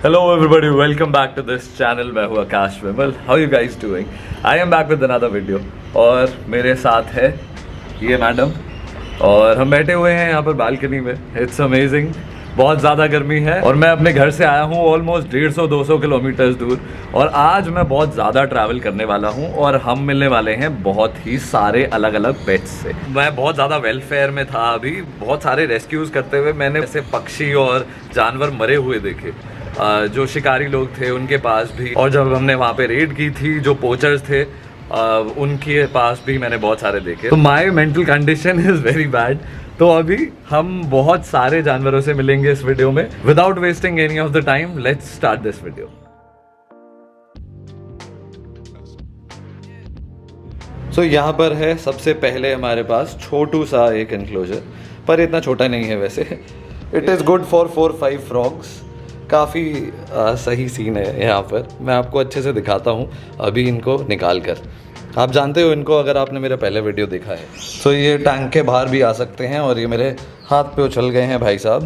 Hello everybody, welcome back to this channel. मैं हूँ आकाश विमल. How you guys doing? I am back with another video. और मेरे साथ है ये मैडम और हम बैठे हुए हैं यहाँ पर बालकनी में. It's amazing. बहुत ज़्यादा गर्मी है और मैं अपने घर से आया हूँ ऑलमोस्ट 150-200 किलोमीटर दूर और आज मैं बहुत ज़्यादा ट्रैवल करने वाला हूँ और हम मिलने वाले हैं बहुत ही सारे अलग अलग पेट्स से. मैं बहुत ज़्यादा वेलफेयर में था अभी, बहुत सारे रेस्क्यूज़ करते हुए मैंने ऐसे पक्षी और जानवर मरे हुए देखे जो शिकारी लोग थे उनके पास भी, और जब हमने वहाँ पे रेड की थी जो पोचर्स थे उनके पास भी मैंने बहुत सारे देखे. तो माई mental condition is very bad. तो अभी हम बहुत सारे जानवरों से मिलेंगे इस वीडियो में. Without wasting any of the time let's start this video. So यहाँ पर है सबसे पहले हमारे पास छोटू सा एक एनक्लोजर, पर इतना छोटा नहीं है वैसे. It is good for 4-5 frogs. काफ़ी सही सीन है यहाँ पर. मैं आपको अच्छे से दिखाता हूँ अभी इनको निकाल कर. आप जानते हो इनको, अगर आपने मेरा पहले वीडियो देखा है. तो ये टैंक के बाहर भी आ सकते हैं और ये मेरे हाथ पे उछल गए हैं भाई साहब.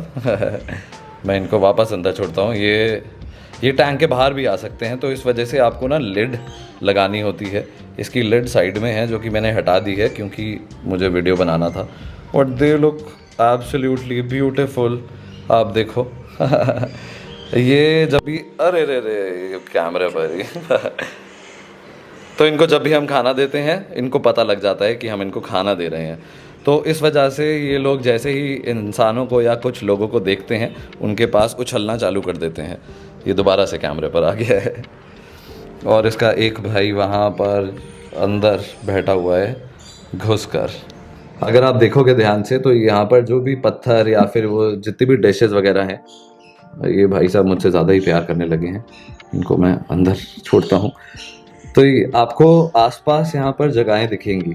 मैं इनको वापस अंदर छोड़ता हूँ. ये टैंक के बाहर भी आ सकते हैं, तो इस वजह से आपको ना लिड लगानी होती है. इसकी लिड साइड में है जो कि मैंने हटा दी है क्योंकि मुझे वीडियो बनाना था. और दे लुक एब्सोल्युटली ब्यूटीफुल. आप देखो. ये जब भी अरे कैमरे पर ही तो इनको जब भी हम खाना देते हैं इनको पता लग जाता है कि हम इनको खाना दे रहे हैं. तो इस वजह से ये लोग जैसे ही इंसानों को या कुछ लोगों को देखते हैं उनके पास उछलना चालू कर देते हैं. ये दोबारा से कैमरे पर आ गया है. और इसका एक भाई वहाँ पर अंदर बैठा हुआ है घुसकर. अगर आप देखोगे ध्यान से तो यहाँ पर जो भी पत्थर या फिर वो जितनी भी डिशेस वगैरह हैं, ये भाई साहब मुझसे ज़्यादा ही प्यार करने लगे हैं. इनको मैं अंदर छोड़ता हूँ. तो आपको आसपास यहाँ पर जगहें दिखेंगी,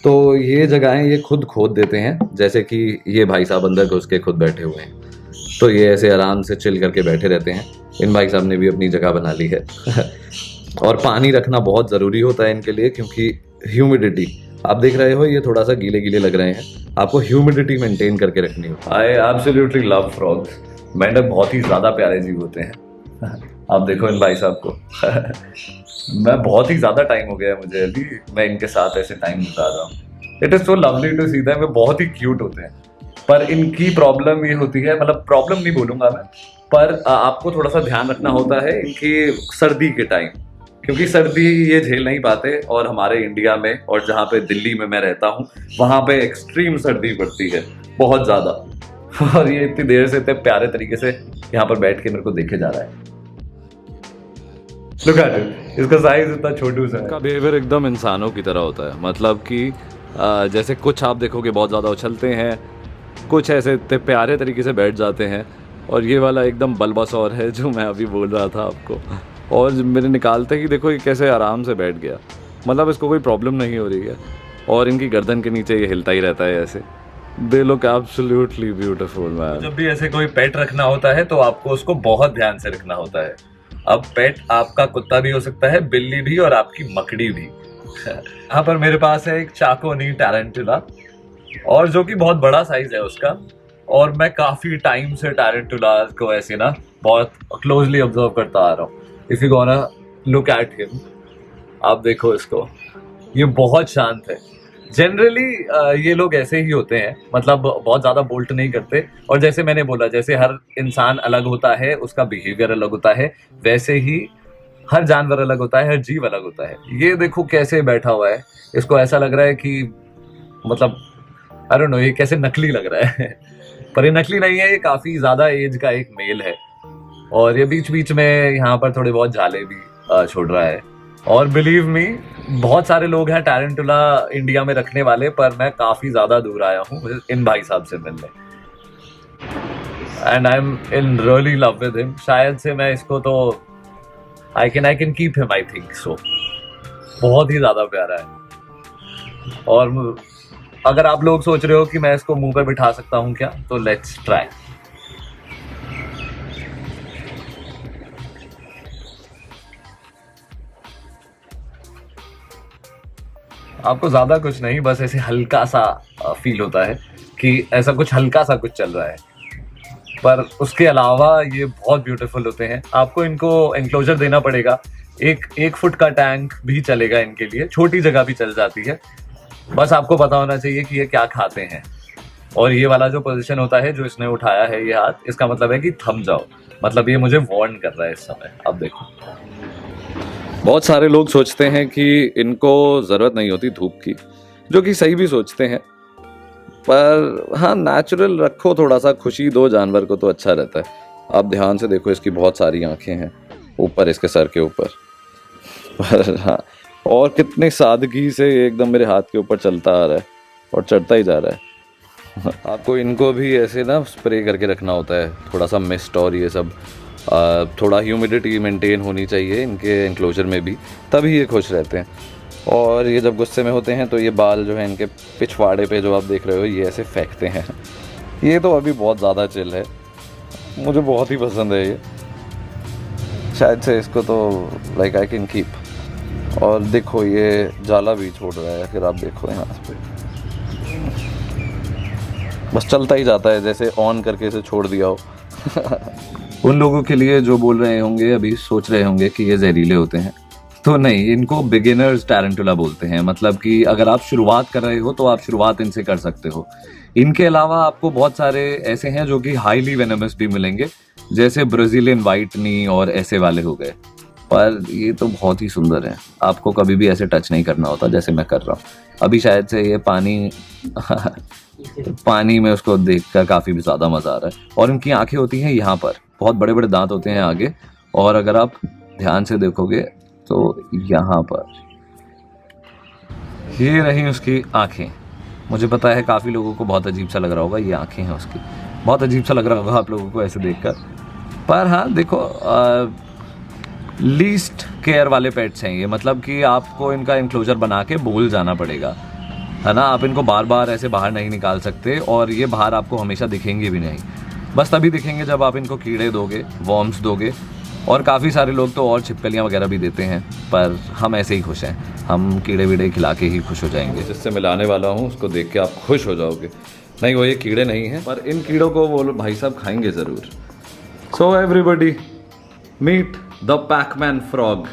तो ये जगहें ये खुद खोद देते हैं. जैसे कि ये भाई साहब अंदर घुस के खुद बैठे हुए हैं, तो ये ऐसे आराम से चिल करके बैठे रहते हैं. इन भाई साहब ने भी अपनी जगह बना ली है. और पानी रखना बहुत ज़रूरी होता है इनके लिए, क्योंकि ह्यूमिडिटी आप देख रहे हो ये थोड़ा सा गीले गीले लग रहे हैं. आपको ह्यूमिडिटी मेंटेन करके रखनी होती है. I absolutely love frogs. मेंढक बहुत ही ज़्यादा प्यारे जीव होते हैं. आप देखो इन भाई साहब को. मैं बहुत ही ज़्यादा टाइम हो गया है मुझे अभी मैं इनके साथ ऐसे टाइम बिता रहा हूँ. It is so lovely to see them. बहुत ही क्यूट होते हैं, पर इनकी प्रॉब्लम ये होती है, मतलब प्रॉब्लम नहीं बोलूँगा मैं, पर आपको थोड़ा सा ध्यान रखना होता है इनकी सर्दी के टाइम, क्योंकि सर्दी ये झेल नहीं पाते. और हमारे इंडिया में और जहाँ पे दिल्ली में मैं रहता हूँ वहाँ पे एक्सट्रीम सर्दी पड़ती है बहुत ज़्यादा. और ये इतनी देर से इतने प्यारे तरीके से यहाँ पर बैठ के मेरे को देखे जा रहा है. Look at it. इसका साइज इतना छोटू सा है. इसका बिहेवियर एकदम इंसानों की तरह होता है. मतलब कि जैसे कुछ आप देखोगे बहुत ज़्यादा उछलते हैं, कुछ ऐसे इतने प्यारे तरीके से बैठ जाते हैं. और ये वाला एकदम बल्बासौर है जो मैं अभी बोल रहा था आपको. और मेरे निकालते ही देखो ये कैसे आराम से बैठ गया. मतलब इसको कोई प्रॉब्लम नहीं हो रही है. और इनकी गर्दन के नीचे ये हिलता ही रहता है ऐसे. They look absolutely beautiful man. जब भी ऐसे कोई पेट रखना होता है तो आपको उसको बहुत ध्यान से रखना होता है. अब पेट आपका कुत्ता भी हो सकता है, बिल्ली भी, और आपकी मकड़ी भी. यहाँ पर मेरे पास है एक चाकोनी टैरेंटुला, और जो कि बहुत बड़ा साइज है उसका. और मैं काफी टाइम से टैरेंटुला को ऐसे ना बहुत क्लोजली ऑब्जर्व करता आ रहा हूँ. If you gonna look at him, आप देखो इसको. ये बहुत शांत है. जनरली ये लोग ऐसे ही होते हैं, मतलब बहुत ज़्यादा बोल्ट नहीं करते. और जैसे मैंने बोला, जैसे हर इंसान अलग होता है, उसका बिहेवियर अलग होता है, वैसे ही हर जानवर अलग होता है, हर जीव अलग होता है. ये देखो कैसे बैठा हुआ है. इसको ऐसा लग रहा है कि मतलब आई डोंट नो ये कैसे नकली लग रहा है. पर ये नकली नहीं है, ये काफ़ी ज़्यादा एज का एक मेल है. और ये बीच बीच में यहाँ पर थोड़े बहुत झाले भी छोड़ रहा है. और बिलीव मी, बहुत सारे लोग हैं टैरेंटुला इंडिया में रखने वाले, पर मैं काफ़ी ज़्यादा दूर आया हूँ इन भाई साहब से मिलने. And I am in really love with him. शायद से मैं इसको तो I can keep him, I think so. बहुत ही ज़्यादा प्यारा है. और अगर आप लोग सोच रहे हो कि मैं इसको मुंह पर बिठा सकता हूँ क्या, तो लेट्स ट्राई. आपको ज़्यादा कुछ नहीं, बस ऐसे हल्का सा फील होता है कि ऐसा कुछ हल्का सा कुछ चल रहा है. पर उसके अलावा ये बहुत ब्यूटीफुल होते हैं। आपको इनको एंक्लोजर देना पड़ेगा। एक फुट का टैंक भी चलेगा इनके लिए, छोटी जगह भी चल जाती है। बस आपको पता होना चाहिए कि ये क्या खाते हैं। और ये वाला जो पोजीशन होता है जो इसने उठाया है ये हाथ, इसका मतलब है कि थम जाओ, मतलब ये मुझे वार्न कर रहा है इस समय। अब देखो, बहुत सारे लोग सोचते हैं कि इनको ज़रूरत नहीं होती धूप की, जो कि सही भी सोचते हैं, पर हाँ नेचुरल रखो, थोड़ा सा खुशी दो जानवर को तो अच्छा रहता है। आप ध्यान से देखो, इसकी बहुत सारी आंखें हैं ऊपर इसके सर के ऊपर। पर हाँ, और कितनी सादगी से एकदम मेरे हाथ के ऊपर चलता आ रहा है और चढ़ता ही जा रहा है। आपको इनको भी ऐसे ना स्प्रे करके रखना होता है, थोड़ा सा मिस्ट और ये सब, थोड़ा ह्यूमिडिटी मेंटेन होनी चाहिए इनके एंक्लोजर में भी, तभी ये खुश रहते हैं। और ये जब गुस्से में होते हैं तो ये बाल जो है इनके पिछवाड़े पे जो आप देख रहे हो ये ऐसे फेंकते हैं। ये तो अभी बहुत ज़्यादा चिल है, मुझे बहुत ही पसंद है ये। शायद से इसको तो लाइक आई कैन कीप। और देखो ये जाला भी छोड़ रहा है, फिर आप देखो यहाँ पे बस चलता ही जाता है, जैसे ऑन करके इसे छोड़ दिया हो। उन लोगों के लिए जो बोल रहे होंगे, अभी सोच रहे होंगे कि ये जहरीले होते हैं, तो नहीं, इनको बिगिनर्स टैरेंटुला बोलते हैं। मतलब कि अगर आप शुरुआत कर रहे हो तो आप शुरुआत इनसे कर सकते हो। इनके अलावा आपको बहुत सारे ऐसे हैं जो कि हाईली वेनमस भी मिलेंगे, जैसे ब्राजीलियन व्हाइट नी और ऐसे वाले हो गए। पर ये तो बहुत ही सुंदर है, आपको कभी भी ऐसे टच नहीं करना होता जैसे मैं कर रहा हूँ अभी। शायद से ये पानी में उसको देखकर काफ़ी भी ज़्यादा मज़ा आ रहा है। और इनकी आंखें होती हैं यहाँ पर, बहुत बड़े बड़े दांत होते हैं आगे, और अगर आप ध्यान से देखोगे तो यहाँ पर ये रही उसकी आंखें। मुझे पता है काफ़ी लोगों को बहुत अजीब सा लग रहा होगा, ये आंखें हैं उसकी, बहुत अजीब सा लग रहा होगा आप लोगों को ऐसे देखकर। पर हाँ देखो, लीस्ट केयर वाले पेट्स हैं ये। मतलब कि आपको इनका इंक्लोजर बना के बोल जाना पड़ेगा, है ना। आप इनको बार बार ऐसे बाहर नहीं निकाल सकते, और ये बाहर आपको हमेशा दिखेंगे भी नहीं। बस तभी दिखेंगे जब आप इनको कीड़े दोगे, वॉर्म्स दोगे, और काफ़ी सारे लोग तो और छिपकलियाँ वगैरह भी देते हैं। पर हम ऐसे ही खुश हैं, हम कीड़े वीड़े खिला के ही खुश हो जाएंगे। जिससे मिलाने वाला हूँ उसको देख के आप खुश हो जाओगे। नहीं, वो ये कीड़े नहीं हैं, पर इन कीड़ों को वो भाई साहब खाएंगे ज़रूर। So everybody meet the pacman frog,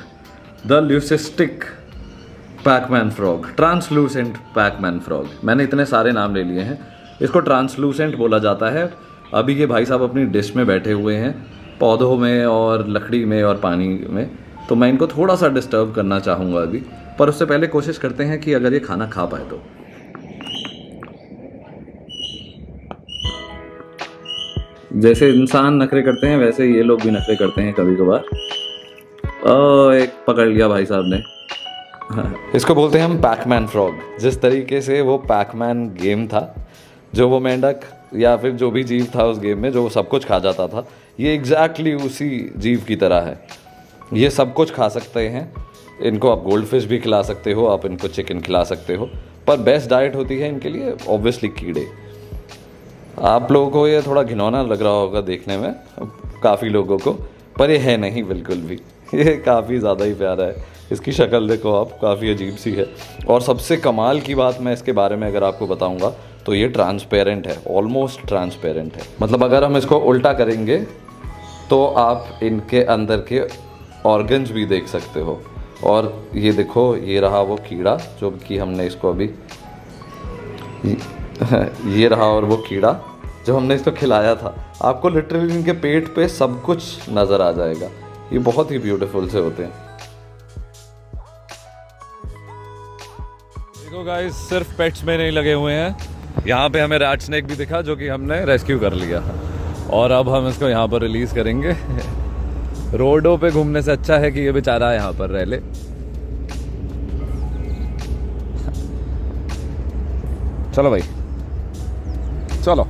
the leucistic pacman frog, translucent pacman frog. मैंने इतने सारे नाम ले लिए हैं, इसको ट्रांसलूसेंट बोला जाता है। अभी ये भाई साहब अपनी डिश में बैठे हुए हैं, पौधों में और लकड़ी में और पानी में, तो मैं इनको थोड़ा सा डिस्टर्ब करना चाहूँगा अभी। पर उससे पहले कोशिश करते हैं कि अगर ये खाना खा पाए तो। जैसे इंसान नखरे करते हैं वैसे ये लोग भी नखरे करते हैं कभी कभार। एक पकड़ लिया भाई साहब ने। इसको बोलते हैं हम पैकमैन फ्रॉग। जिस तरीके से वो पैकमैन गेम था, जो वो मेंढक या फिर जो भी जीव था उस गेम में जो सब कुछ खा जाता था, ये एग्जैक्टली उसी जीव की तरह है। ये सब कुछ खा सकते हैं, इनको आप गोल्ड फिश भी खिला सकते हो, आप इनको चिकन खिला सकते हो, पर बेस्ट डाइट होती है इनके लिए ऑब्वियसली कीड़े। आप लोगों को ये थोड़ा घिनौना लग रहा होगा देखने में काफ़ी लोगों को, पर ये है नहीं बिल्कुल भी, ये काफ़ी ज़्यादा ही प्यारा है। इसकी शक्ल देखो आप, काफ़ी अजीब सी है। और सबसे कमाल की बात मैं इसके बारे में अगर आपको बताऊंगा तो ये ट्रांसपेरेंट है, ऑलमोस्ट ट्रांसपेरेंट है। मतलब अगर हम इसको उल्टा करेंगे तो आप इनके अंदर के ऑर्गन्स भी देख सकते हो। और ये देखो, ये रहा वो कीड़ा जो कि हमने इसको अभी ये रहा, और वो कीड़ा जब हमने इसको खिलाया था। आपको लिटरली इनके पेट पे सब कुछ नज़र आ जाएगा। ये बहुत ही ब्यूटीफुल से होते हैं। देखो गाइस, सिर्फ पेट्स में नहीं लगे हुए हैं, यहाँ पे हमें रैट स्नेक भी दिखा जो कि हमने रेस्क्यू कर लिया, और अब हम इसको यहाँ पर रिलीज़ करेंगे। रोडों पे घूमने से अच्छा है कि ये बेचारा यहाँ पर रह ले। चलो भाई चलो।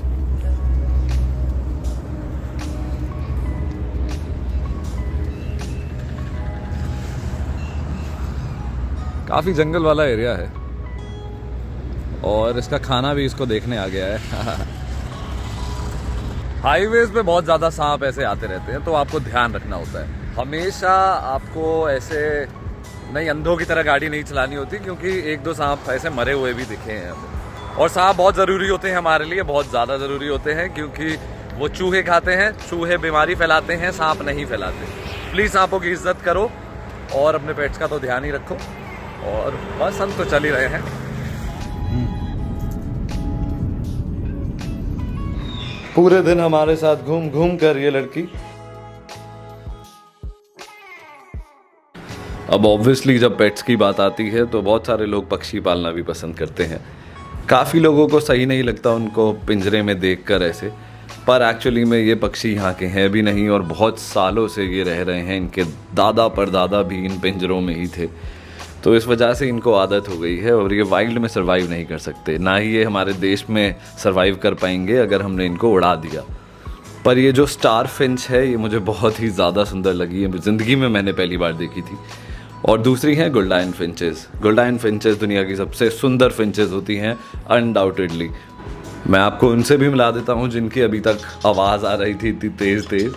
काफ़ी जंगल वाला एरिया है, और इसका खाना भी इसको देखने आ गया है। हाईवेज पे बहुत ज़्यादा सांप ऐसे आते रहते हैं, तो आपको ध्यान रखना होता है हमेशा। आपको ऐसे नहीं अंधों की तरह गाड़ी नहीं चलानी होती, क्योंकि एक दो सांप ऐसे मरे हुए भी दिखे हैं हमें। और सांप बहुत ज़रूरी होते हैं हमारे लिए, बहुत ज़्यादा ज़रूरी होते हैं, क्योंकि वो चूहे खाते हैं, चूहे बीमारी फैलाते हैं, सांप नहीं फैलाते। प्लीज़ सांपों की इज्जत करो और अपने पेट्स का तो ध्यान ही रखो। और बस हम तो चल ही रहे हैं। पूरे दिन हमारे साथ घूम घूम कर ये लड़की। अब ऑब्वियसली जब पेट्स की बात आती है तो बहुत सारे लोग पक्षी पालना भी पसंद करते हैं। काफ़ी लोगों को सही नहीं लगता उनको पिंजरे में देखकर ऐसे, पर एक्चुअली में ये पक्षी यहाँ के हैं भी नहीं और बहुत सालों से ये रह रहे हैं। इनके दादा परदादा भी इन पिंजरों में ही थे, तो इस वजह से इनको आदत हो गई है और ये वाइल्ड में सर्वाइव नहीं कर सकते। ना ही ये हमारे देश में सर्वाइव कर पाएंगे अगर हमने इनको उड़ा दिया। पर ये जो स्टार फिंच है ये मुझे बहुत ही ज़्यादा सुंदर लगी है, ज़िंदगी में मैंने पहली बार देखी थी। और दूसरी हैं गुलडाइन फिंचेस। गुलडाइन फिंचेस दुनिया की सबसे सुंदर फिंचेस होती हैं अनडाउटेडली। मैं आपको उनसे भी मिला देता हूँ जिनकी अभी तक आवाज़ आ रही थी इतनी तेज़ तेज़।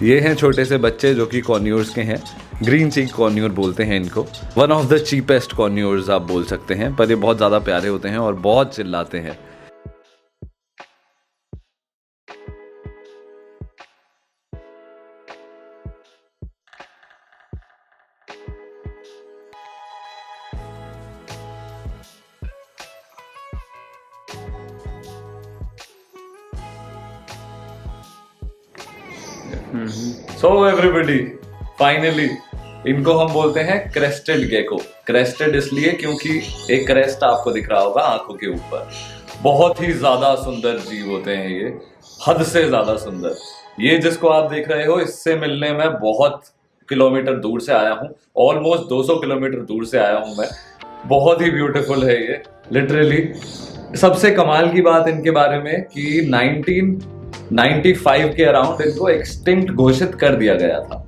ये हैं छोटे से बच्चे जो कि कॉर्न्यूर्स के हैं। ग्रीन चीक कॉर्न्यूर बोलते हैं इनको। वन ऑफ द चीपेस्ट कॉर्न्यूर्स आप बोल सकते हैं, पर ये बहुत ज़्यादा प्यारे होते हैं और बहुत चिल्लाते हैं। सो एवरीबॉडी, फाइनली इनको हम बोलते हैं क्रेस्टेड गेको। क्रेस्टेड इसलिए क्योंकि एक क्रेस्ट आपको दिख रहा होगा आंखों के ऊपर। बहुत ही ज्यादा सुंदर जीव होते हैं ये, हद से ज्यादा सुंदर। ये जिसको आप देख रहे हो इससे मिलने में बहुत किलोमीटर दूर से आया हूँ, ऑलमोस्ट 200 किलोमीटर दूर से आया हूँ मैं। बहुत ही ब्यूटीफुल है ये, लिटरली। सबसे कमाल की बात इनके बारे में कि 1995 के अराउंड इनको एक्सटिंक्ट घोषित कर दिया गया था।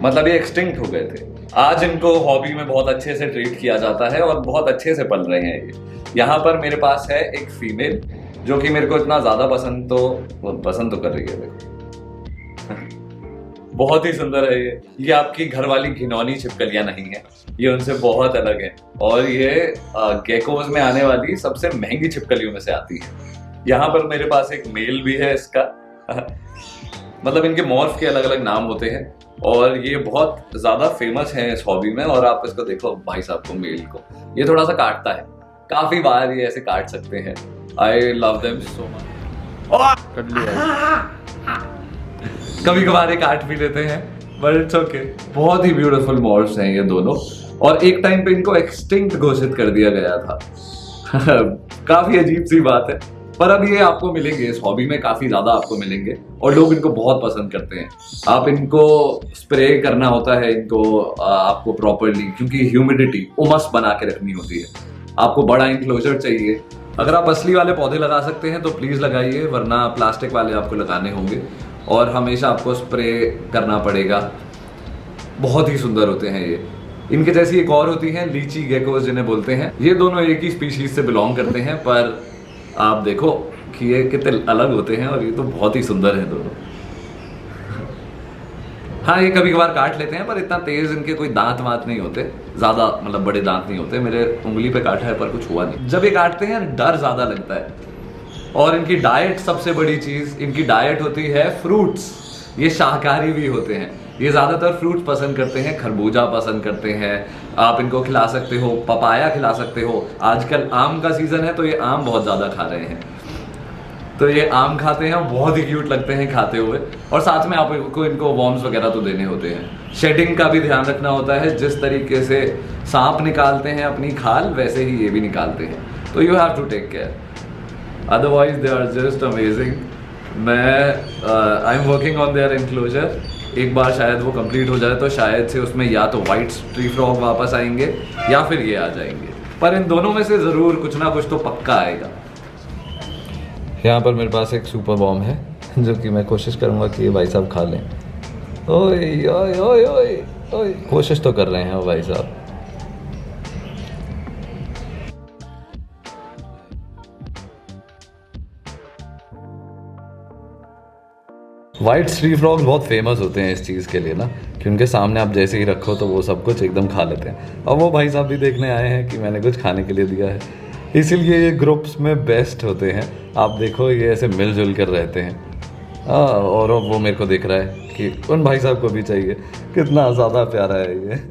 मतलब ये एक्सटिंक्ट हो गए थे। आज इनको हॉबी में बहुत अच्छे से ट्रीट किया जाता है और बहुत अच्छे से पल रहे हैं ये। यहाँ पर मेरे पास है एक फीमेल जो कि मेरे को इतना ज्यादा पसंद तो कर रही है। देखो बहुत ही सुंदर है ये आपकी घर वाली घिनौनी छिपकलियां नहीं है, ये उनसे बहुत अलग है। और ये गेकोज में आने वाली सबसे महंगी छिपकलियों में से आती है। यहाँ पर मेरे पास एक मेल भी है इसका। मतलब इनके मॉर्फ के अलग अलग नाम होते हैं और ये बहुत ज्यादा फेमस है इस हॉबी में। और आप इसको देखो भाई साहब को, मेल को, ये थोड़ा सा काटता है, काफी बार ये ऐसे काट सकते हैं। I love them so much. Cut लिया, कभी कभार ये काट भी लेते हैं, बट इट्स ओके। बहुत ही ब्यूटीफुल मॉर्फ्स हैं ये दोनों। और एक टाइम पे इनको एक्सटिंक्ट घोषित कर दिया गया था। काफी अजीब सी बात है, पर अब ये आपको मिलेंगे इस हॉबी में, काफी ज्यादा आपको मिलेंगे और लोग इनको बहुत पसंद करते हैं। आप इनको स्प्रे करना होता है इनको आपको प्रॉपरली, क्योंकि ह्यूमिडिटी उमस बना के रखनी होती है। आपको बड़ा इंक्लोजर चाहिए। अगर आप असली वाले पौधे लगा सकते हैं तो प्लीज लगाइए, वरना प्लास्टिक वाले आपको लगाने होंगे और हमेशा आपको स्प्रे करना पड़ेगा। बहुत ही सुंदर होते हैं ये। इनके जैसी एक और होती है लीची गेकोज जिन्हें बोलते हैं। ये दोनों एक ही स्पीशीज से बिलोंग करते हैं, पर आप देखो कि ये कितने अलग होते हैं और ये तो बहुत ही सुंदर है दोनों। हाँ, ये कभी कभार काट लेते हैं, पर इतना तेज इनके कोई दांत वांत नहीं होते, ज्यादा मतलब बड़े दांत नहीं होते। मेरे उंगली पे काटा है पर कुछ हुआ नहीं। जब ये काटते हैं डर ज्यादा लगता है। और इनकी डाइट, सबसे बड़ी चीज इनकी डाइट होती है फ्रूट्स। ये शाकाहारी भी होते हैं। ये ज्यादातर फ्रूट्स पसंद करते हैं, खरबूजा पसंद करते हैं। आप इनको खिला सकते हो, पपाया खिला सकते हो। आजकल आम का सीजन है तो ये आम बहुत ज्यादा खा रहे हैं, तो ये आम खाते हैं, बहुत ही क्यूट लगते हैं खाते हुए। और साथ में आपको इनको वॉर्म्स वगैरह तो देने होते हैं। शेडिंग का भी ध्यान रखना होता है। जिस तरीके से सांप निकालते हैं अपनी खाल, वैसे ही ये भी निकालते हैं, तो you have to take care, otherwise they are just amazing. I am working on their enclosure. एक बार शायद वो कंप्लीट हो जाए तो शायद से उसमें या तो वाइट ट्री फ्रॉग वापस आएंगे या फिर ये आ जाएंगे, पर इन दोनों में से जरूर कुछ ना कुछ तो पक्का आएगा। यहाँ पर मेरे पास एक सुपर बॉम्ब है जो कि मैं कोशिश करूँगा कि ये भाई साहब खा लें। ओए ओए ओए ओए ओए, कोशिश तो कर रहे हैं वो भाई साहब। वाइट ट्री फ्रॉग बहुत फेमस होते हैं इस चीज़ के लिए ना, कि उनके सामने आप जैसे ही रखो तो वो सब कुछ एकदम खा लेते हैं। और वो भाई साहब भी देखने आए हैं कि मैंने कुछ खाने के लिए दिया है, इसीलिए ये ग्रुप्स में बेस्ट होते हैं। आप देखो ये ऐसे मिलजुल कर रहते हैं। हाँ, और अब वो मेरे को देख रहा है कि उन भाई साहब को भी चाहिए। कितना ज़्यादा प्यारा है ये।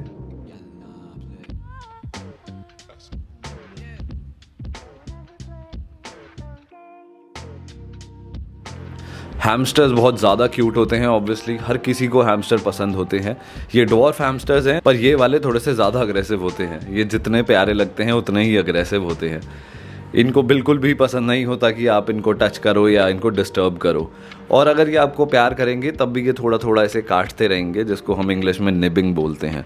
हैमस्टर्स बहुत ज़्यादा क्यूट होते हैं, ऑब्वियसली हर किसी को हैमस्टर पसंद होते हैं। ये डॉर्फ हैमस्टर्स हैं, पर ये वाले थोड़े से ज़्यादा अग्रेसिव होते हैं। ये जितने प्यारे लगते हैं उतने ही अग्रेसिव होते हैं। इनको बिल्कुल भी पसंद नहीं होता कि आप इनको टच करो या इनको डिस्टर्ब करो। और अगर ये आपको प्यार करेंगे तब भी ये थोड़ा थोड़ा ऐसे काटते रहेंगे, जिसको हम इंग्लिश में निबिंग बोलते हैं।